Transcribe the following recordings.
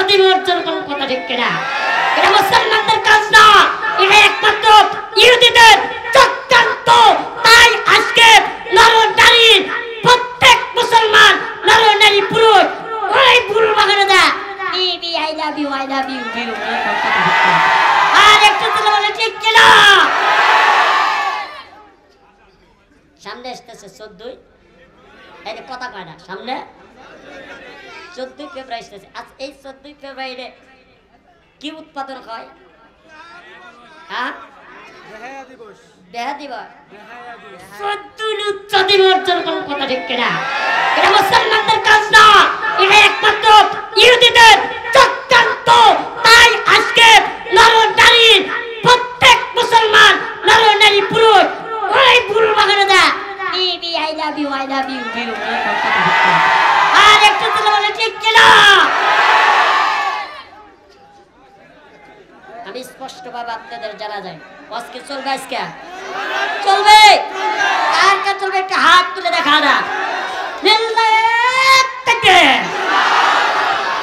দিব যখন কথা ঠিক কিনা এটা মুসলমানদের কাজ না এটা একমাত্র ইহুদিদের চক্রান্ত তাই আজকে নর নারী প্রত্যেক মুসলমান নর নারী পুরুষ ওই ভুল বাগানে দা বিবি আই লাভ ইউ আর একটু তুলে বলে ঠিক কিনা সামনে আসতেছে 14 এই কথা কয় না সামনে 14 ফেব্রুয়ারি আসতেছে আজ এই 14 ফেব্রুয়ারিতে কি উৎপাদন হয় হ্যাঁ বেহায়া দিবস 14 উচ্চ দিবস যখন কথা ঠিক কিনা এটা মুসলমানদের কাজ না এটা একমাত্র ইহুদিদের চক্রান্ত তাই আজকে নর নারী প্রত্যেক মুসলমান নর নারী পুরুষ ওই ভুল বাগানে দা বিবি আই লাভ ইউ আর একটু তুলে বলে ঠিক কিনা আমি স্পষ্ট ভাবে আপনাদের জানা যায় আজকে চলবে আজকে চলবে আর কে চলবে একটা হাত তুলে দেখা না লিল্লাহ তাকবীর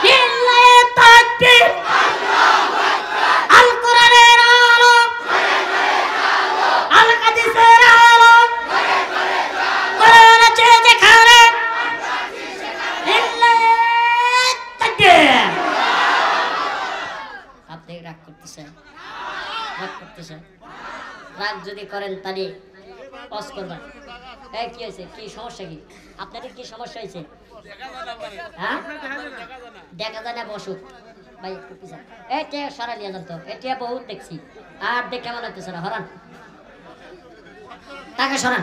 লিল্লাহ তাকবীর আল কোরআনের আলো আল হাদিসের আলো কোরআন আছে যেখানে লিল্লাহ তাকবীর আপনি রাগ করতেছেন রাগ যদি করেন তাহলে পজ করবেন এই কি হয়েছে কি সমস্যা কি আপনাদের কি সমস্যা হয়েছে হ্যাঁ দেখা যায় না বসুক ভাই একটু পিছন এটা সারা নিয়ে যান তো এটা বহুত দেখছি আর দেখে মনে হচ্ছে না হরান তাকে সরান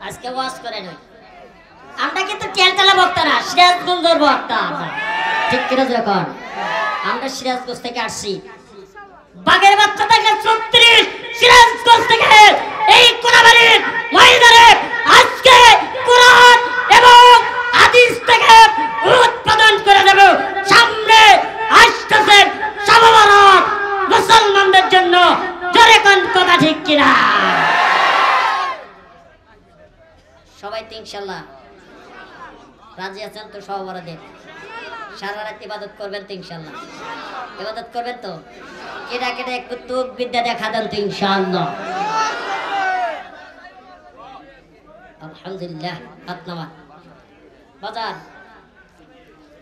আজকে ওয়াজ করে নয় আমরা কিন্তু তেলতলা বক্তা না সিরাজগঞ্জের বক্তা আমরা ঠিক কিনা যখন আমরা সিরাজগঞ্জ থেকে আসছি বাগের বাচ্চা থেকে 36 সিরাজগঞ্জ থেকে এই কোরআনের ময়দানে আজকে কোরআন এবং হাদিস থেকে উৎপাদন করে দেব সামনে আসতেছে শবে বরাত মুসলমানদের জন্য জোরে কোন কথা ঠিক কিনা সবাই তো ইনশাআল্লাহ রাজি আছেন তো শবে বরাতে সারা রাত ইবাদত করবেন তো ইনশাআল্লাহ ইবাদত করবেন তো কেডা কেডা একটু তুক বিদ্যা দেখা দেন তো ইনশাআল্লাহ আলহামদুলিল্লাহ আত্মা বাজার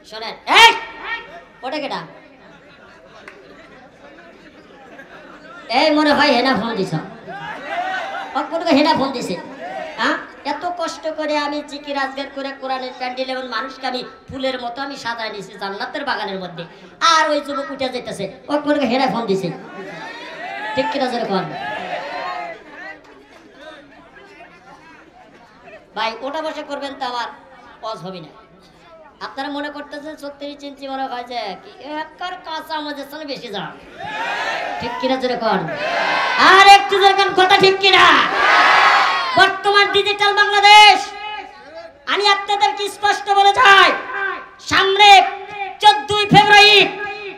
শুনেন এই ওটা কেডা এই মনে হয় হেনা ফোন দিছ অকপটকে হেনা ফোন দিছে হ্যাঁ এত কষ্ট করে আমি জিকির আজগার করে কোরআনের প্যান্ডেল এবং মানুষকে আমি ফুলের মতো আমি সাজায় নিয়েছি জান্নাতের বাগানের মধ্যে আর ওই যুবক উঠে যেতেছে অকপটকে হেনা ফোন দিছে ঠিক কিনা যেরকম ভাই ওটা বসে করবেন তো আমার পজ হবে না আপনারা মনে করতেছেন 36 ইঞ্চি মনে হয় যে একবার কাঁচা আমাদের সাথে বেশি যান ঠিক কিনা যেরকম আর একটু যেরকম কথা ঠিক কিনা বর্তমান ডিজিটাল বাংলাদেশ আমি আপনাদেরকে স্পষ্ট বলে যাই সামনে 14 ফেব্রুয়ারি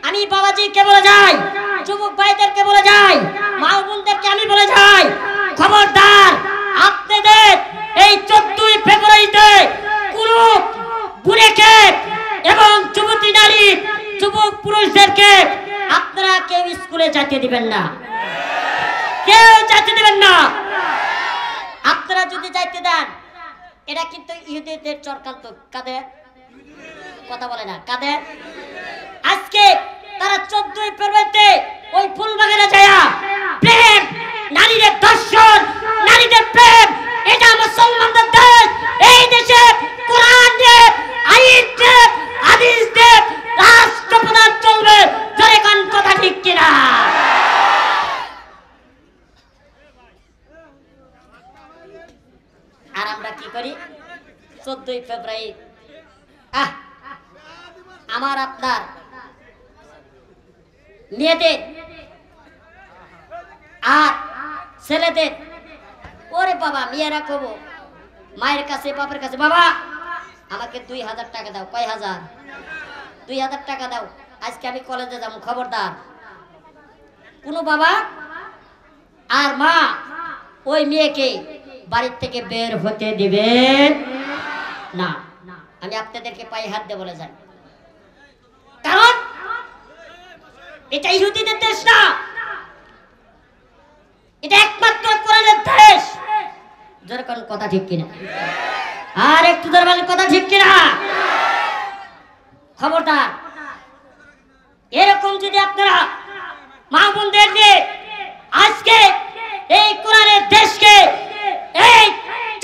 আমি বাবাজিকে বলে যাই যুবক ভাইদেরকে বলে যাই মা বোনদেরকে আমি বলে যাই খবরদার আপনাদের এই 14 ফেব্রুয়ারিতে কোন বুড়েকে এবং যুবতী নারী যুবক পুরুষদেরকে আপনারা কেউ স্কুলে যেতে দিবেন না কেউ যেতে দিবেন না আপনারা যদি যাইতে দেন এটা কিন্তু ইহুদিদের চক্রান্ত কাদের কথা বলে না কাদের আজকে তারা 14 ফেব্রুয়ারিতে ওই ফুলবাগানে যায় প্রেম নারীদের দর্শন নারীদের প্রেম এটা মুসলমানদের দেশ এই দেশে কোরআন দিয়ে আইন দিয়ে হাদিস দিয়ে রাষ্ট্রপ্রধান চলবে জোরে কোন কথা ঠিক কিনা আর আমরা কি করি 14 ফেব্রুয়ারি আমার আপনার মেয়েদের আর ছেলেদের ওরে বাবা মেয়েরা কব মায়ের কাছে বাপের কাছে বাবা আমাকে 2000 টাকা দাও কয় হাজার 2000 টাকা দাও আজকে আমি কলেজে যাব খবরদার কোন বাবা আর মা ওই মেয়েকে বাড়ি থেকে বের হতে দিবেন না আমি আপনাদেরকে পায়ে হাত দিয়ে বলে যাই কারণ এটা ইহুদিদের দেশ না, এটা একমাত্র কোরআনের দেশ। যেরকম কথা ঠিক কিনা? আর একটু জোরে বলেন কথা ঠিক কিনা? খবরদার, এরকম যদি আপনারা মা বোনদের নিয়ে আজকে এই কোরআনের দেশকে এই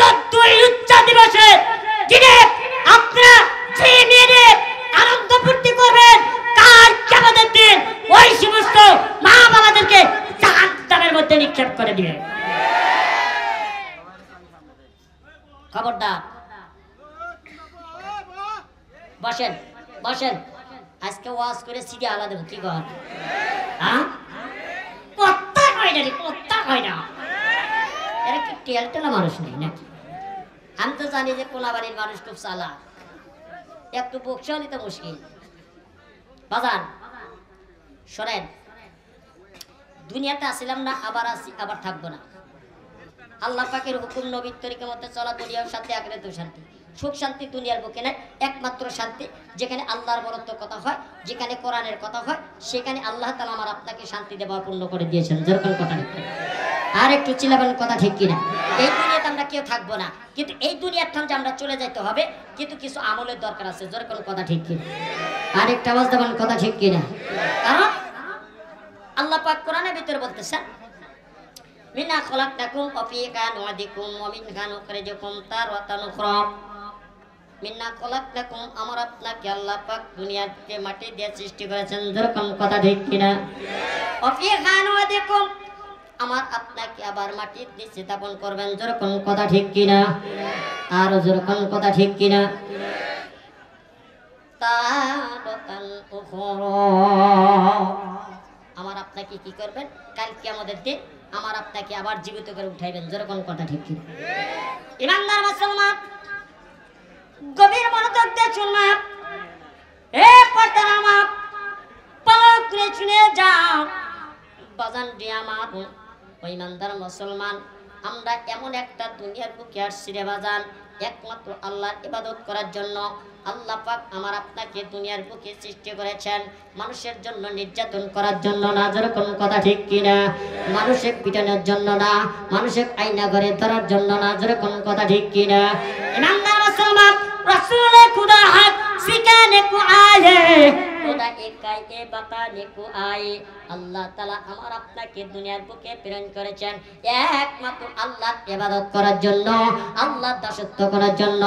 14ই লুচ্চা দিবসে দিনে আপনারা যে মেয়েরে আনন্দ ফুর্তি করবেন, কাল কিয়ামতের দিন ওই সমস্ত মা বাবাদেরকে জাহান্নামের মধ্যে নিক্ষেপ করে দিবে। খবরদার, বসেন বসেন, আজকে ওয়াজ করে সিডি আলা দেব। কি কর? হ্যাঁ, কথা কয় না রে, কথা কয় না। এরা কি টেলটেলা মানুষ নেই নাকি? আমি তো জানি যে কোলাবাড়ির মানুষ খুব চালাক, একটু বকশাও নিতে মুশকিল। বাজান শোনেন, দুনিয়াতে আসিলাম না, আবার আসি, আবার থাকবো না। আল্লাহ পাকের হুকুম, নবীর তরিকা মতে চলা, দুনিয়ার শান্তি, আখিরাতেও শান্তি। সুখ শান্তি দুনিয়ার বুকে নাই, একমাত্র শান্তি যেখানে আল্লাহর বরত্ব কথা হয়, যেখানে কোরআনের কথা হয়, সেখানে আল্লাহ তাআলা আমার আপনাকে শান্তি দেওয়া পূর্ণ করে দিয়েছেন। যেরকম কথা ঠিক, আর একটু চিল্লাবেন কথা ঠিক কিনা? এই দুনিয়াতে আমরা কেউ থাকবো না, কিন্তু এই দুনিয়ার ঠান্ডা আমরা চলে যাইতে হবে, কিন্তু কিছু আমলের দরকার আছে। যেরকম কথা ঠিক কিনা? আর একটা আওয়াজ দেবেন কথা ঠিক কিনা? কারণ আল্লাহ পাক কোরআনের ভিতরে বলতেছেন, মিনা খলাকনাকুম ওয়া ফিকা নু'ইদুকুম ওয়া মিনহা নুখরিজুকুম তারাতান উখরা। মিন্না খলাকনাকুম, আমার আপনাকে আল্লাহ পাক দুনিয়াতে মাটি দিয়ে সৃষ্টি করেছেন। যেরকম কথা ঠিক কিনা? ওয়া ফিকা নু'ইদুকুম, আমার আপনাকে আবার মাটির নিচে স্থাপন করবেন। যেরকম কথা ঠিক কিনা? আর যেরকম কথা ঠিক কিনা? তারাতান উখরা, আমার আপনাকে কি করবেন? কাল কিয়ামতের দিন আমার আপনাকে আবার জীবিত করে উঠাইবেন। যেরকম কথা ঠিক কিনা? ইমানদার মুসলমান, গভীর মনোযোগ দিয়ে শুনলাম। এ পর্দার আমার পালক করে শুনে যাও বাজান দিয়ে আমার। ওই ইমানদার মুসলমান, আমরা এমন একটা দুনিয়ার বুকে আসছি রে বাজান, একমাত্র আল্লাহর ইবাদত করার জন্য। আল্লাহ পাক আমার আপনাকে দুনিয়ার বুকে সৃষ্টি করেছেন মানুষের জন্য, নির্যাতন করার জন্য না। যেরকম কথা ঠিক কিনা? মানুষের পিটানোর জন্য না, মানুষের আয়না ঘরে ধরার জন্য না। যেরকম কথা ঠিক কিনা? ইমানদার মুসলমান, रसूल खुदा हक सिखाने को आए, खुदा একাই এ বাতানে কো আয়ে। আল্লাহ তাআলা আমার আপনাকে দুনিয়ার বুকে প্রেরণ করেছেন একমাত্র আল্লাহর ইবাদত করার জন্য, আল্লাহর দাসত্ব করার জন্য,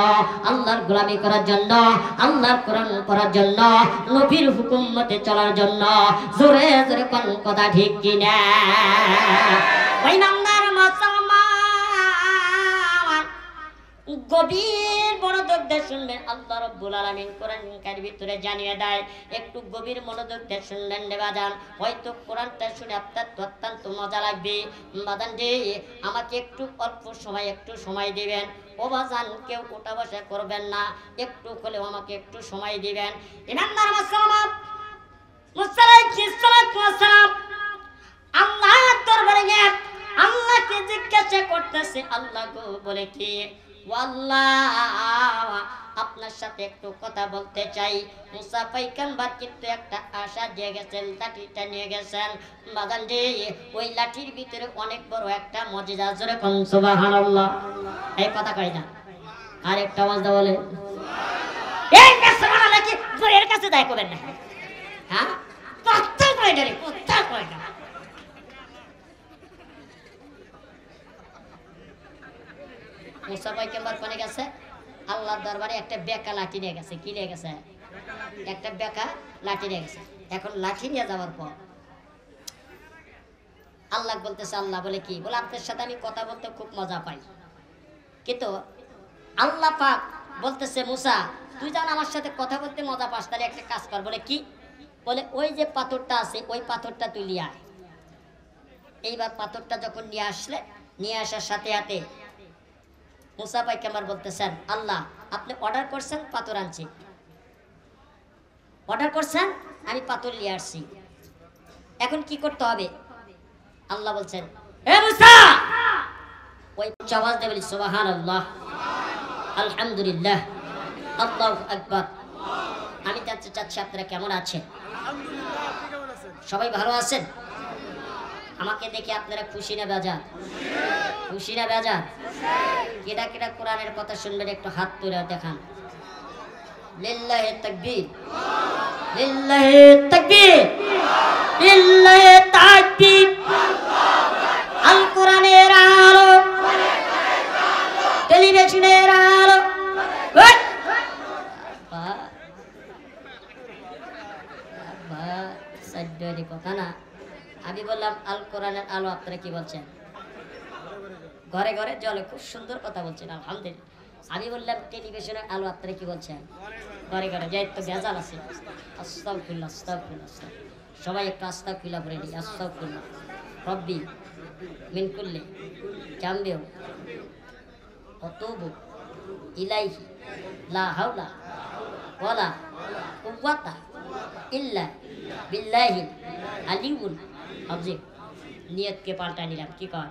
আল্লাহর গোলামি করার জন্য, আল্লাহর কোরআন পড়ার জন্য, নবীর হুকুম মতে চলার জন্য। জোরে জোরে কোন কথা ঠিক কিনা? ওই ইমানদার মুসলমান, গভীর মনোযোগ দিয়ে শুনবেন। আল্লাহ রাব্বুল আলামিন কোরআনের ভিতরে জানিয়ে দেয়, একটু গভীর মনোযোগ দিয়ে শুনবেন রে বাজান। হয়তো কোরআনটা শুনে আপনার অত্যন্ত মজা লাগবে। বাজান রে, আমাকে একটু অল্প সময়, একটু সময় দিবেন। ও বাজান, কেউ ওঠা বসা করবেন না, একটু হলেও আমাকে একটু সময় দিবেন। ইমানদার মুসলমান, মুসা আলাইহিস সালাতু ওয়াস সালাম আল্লাহর দরবারে গিয়ে আল্লাহকে জিজ্ঞাসা করতেছে, আল্লাহ গো বলে কি, আল্লাহ আপনার সাথে একটু কথা বলতে চাই। মুসা পয়গম্বর কিন্তু একটা আশা দিয়ে গেছেন, লাঠিটা নিয়ে গেছেন। বাজান রে, ওই লাঠির ভিতরে অনেক বড় একটা মুজিজা। জোরে কোন সুবহানাল্লাহ। এই কথা কই না, আর একটা আওয়াজ দাও বলে, এই মেসরা নাকি বইয়ের কাছে দায় করবেন না? হ্যাঁ, কথা কই না রে, কথা কই না। মুসা পয়গম্বর কোনে গেছে? আল্লাহর দরবারে একটা বেকা লাঠি নিয়ে গেছে। কি নিয়ে গেছে? একটা বেকা লাঠি নিয়ে গেছে। এখন লাঠি নিয়ে যাওয়ার পর আল্লাহ বলতেছে, আল্লাহ বলে কি, বলে আপনার সাথে আমি কথা বলতে খুব মজা পাই। কিন্তু আল্লাহ পাক বলতেছে, মুসা তুই যখন আমার সাথে কথা বলতে মজা পাস, তাহলে একটা কাজ কর। বলে কি? বলে ওই যে পাথরটা আছে, ওই পাথরটা তুই নিয়ে আয়। এইবার পাথরটা যখন নিয়ে আসলে, নিয়ে আসার সাথে সাথে মুসা পয়গম্বর বলতেছেন, আল্লাহ আপনি অর্ডার করছেন, পাথর আনছি। অর্ডার করছেন, আমি পাথর নিয়ে আসছি। এখন কি করতে হবে? আল্লাহ বলছেন, হে মুসা, ওই আওয়াজ দিয়ে বলি সুবহানাল্লাহ, আলহামদুলিল্লাহ, আল্লাহু আকবার, আমি জানতে চাচ্ছি আপনারা কেমন আছেন? সবাই ভালো আছেন? আমাকে দেখে আপনারা খুশি না বেজার? খুশি না বেজার? কেডা কেডা কোরআনের কথা শুনবেন একটু হাত তুলে দেখান। লিল্লাহি তাকবীর, লিল্লাহি তাকবীর, লিল্লাহি তাকবীর। আল কোরআনের আলো, টেলিভিশনের আলো। কথা না, আমি বললাম আল কোরআনের আলো, আপনারা কি বলছেন? ঘরে ঘরে জলে, খুব সুন্দর কথা বলছেন, আলহামদুলিল্লাহ। আমি বললাম টেলিভিশনের আলো, আপনারা কি বলছেন? ঘরে ঘরে যাই তো ভেজাল আছে। আস্তাগফিরুল্লাহ, আস্তাগফিরুল্লাহ। সবাই একটু আস্তাগফিরুল্লাহ বলে দিই। আস্তাগফিরুল্লাহ রব্বি মিন কুল্লি জামবিউ ওয়াতুবু ইলাইহি লা হাওলা ওয়ালা কুওয়াতা ইল্লা বিল্লাহি আলিউল আযীম। নিয়তকে পাল্টা নিলাম, কি কর?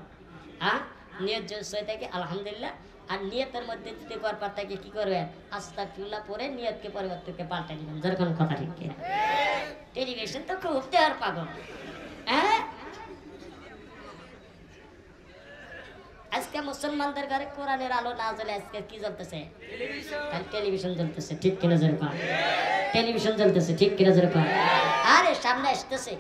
হ্যাঁ, নিয়ত যদি সই থাকে আলহামদুলিল্লাহ, আর নিয়তের মধ্যে যদি পরপর থাকে কি করবেন? আস্তাগফিরুল্লাহ পরে নিয়তকে পরিবর্তনকে পাল্টা নিলাম। যেরকম কথা ঠিক কিনা? টেলিভিশন তো খুব দেওয়ার পাগল। হ্যাঁ, আজকে মুসলমানদের ঘরে কোরআনের আলো না জ্বলে আজকে কি জ্বলতেছে? টেলিভিশন জ্বলতেছে, ঠিক কিনা যেরকম? টেলিভিশন জ্বলতেছে, ঠিক কিনা যেরকম? আরে সামনে আসতেছে